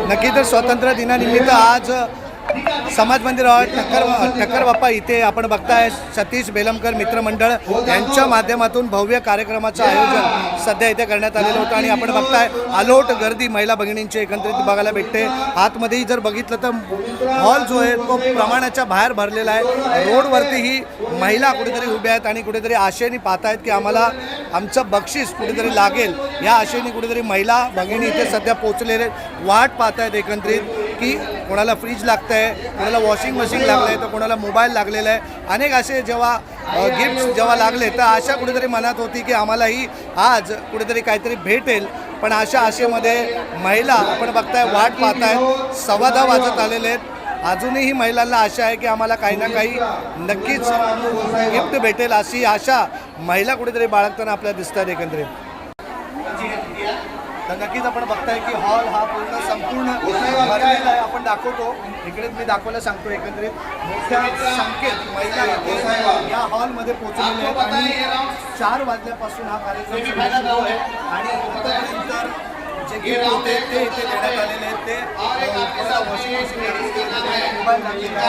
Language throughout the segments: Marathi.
नक्की तर स्वातंत्र्य दिनानिमित्त आज समाज मंदिरावर ठक्कर बाप्पा इथे आपण बघताय सतीश बेलमकर मित्रमंडळ यांच्या माध्यमातून भव्य कार्यक्रमाचं आयोजन सध्या इथे करण्यात आलेलं होतं आणि आपण बघताय अलोट गर्दी महिला भगिनींची एकत्रित बघायला भेटते। आतमध्येही जर बघितलं तर हॉल जो आहे तो प्रमाणाच्या बाहेर भरलेला आहे। रोडवरती ही महिला कुठेतरी उभ्या आहेत आणि कुठेतरी आशेने पाहत आहेत की आम्हाला आमचं बक्षीस कुठेतरी लागेल, या आशेने कुठेतरी महिला भगिनी इथे सध्या पोहोचलेले वाट पाहत आहेत एकत्रित की कोणाला फ्रीज लागतं आहे, कोणाला वॉशिंग मशीन लागलं आहे, तर कोणाला मोबाईल लागलेला आहे। अनेक असे जेव्हा गिफ्ट्स जेव्हा लागले तर आशा कुठेतरी मनात होती की आम्हालाही आज कुठेतरी काहीतरी भेटेल, पण अशा आशेमध्ये महिला आपण बघताय वाट पाहतायत। 10:15 वाजत आलेले आहेत, अजूनही महिलांना आशा आहे की आम्हाला काही ना काही नक्कीच गिफ्ट भेटेल अशी आशा महिला कुठेतरी बाळगताना आपल्याला दिसतात एकंदरीत। तर नक्कीच आपण बघताय की हॉल हा पूर्ण संपूर्ण भरलेला आहे। आपण दाखवतो इकडे, मी दाखवायला सांगतो एकंदरीत मोठ्या संख्येत महिला या हॉलमध्ये पोहोचलेल्या आहेत आणि 4 वाजल्यापासून हा कार्यक्रम सुरू आहे आणि नंतर जे गिफ्ट होते ते इथे देण्यात आलेले आहेत। ते वॉशिंग मशीन, मोबाईल लागलेला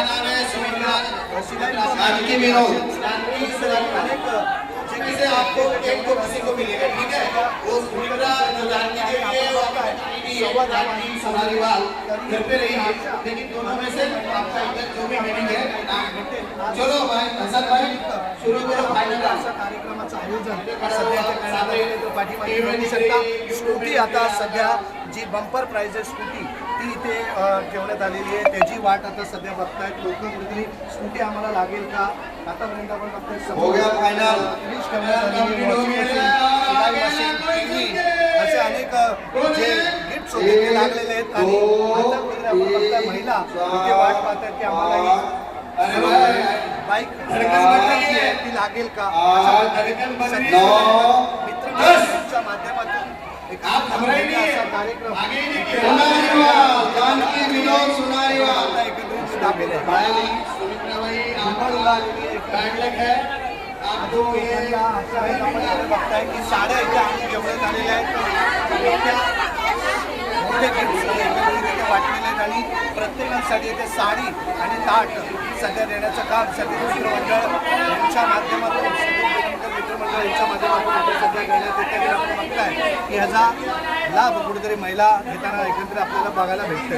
से आपको एक तो किसी को मिलेगा, ठीक है। वो मित्रा जानने के लिए सोनारीवाल घर पे रहिए, लेकिन दोनों में से आपका इधर जो भी मीटिंग है चलो भाई हसन भाई शुरू करो। फायनल असा कार्यक्रमाचं आयोजन सध्या करण्यात आलेलं आहे। तो पाठीमागे बघू शकता स्कूटी आता सध्या जी बंपर प्राइज आहे स्कूटी ती इथे ठेवण्यात आलेली आहे, त्याची वाट आता सध्या बघतायत लोक कुठेतरी स्कूटी आम्हाला लागेल का। आतापर्यंत आपण बघतोय हो गया फायनल असे अनेक जे गिफ्ट्स होते ते लागलेले आहेत आणि आता कुठेतरी आपण बघताय महिला इथे वाट पाहतात की आम्हाला बाईक ती लागेल का। मित्रांच्या माध्यमातून कार्यक्रम बघताय की साड्या इथे आम्ही ठेवण्यात आलेल्या आहेत, मोठे गिफ्ट वाटलेले आहेत आणि प्रत्येकासाठी इथे साडी आणि ताट सध्या देण्याचं काम सतीश मित्रमंडळ यांच्या माध्यमातून मित्रमंडळ यांच्या माध्यमातून सध्या घेण्यात येते। आपण बघताय की ह्याचा लाभ कुठेतरी महिला घेताना एकत्रित आपल्याला बघायला भेटते।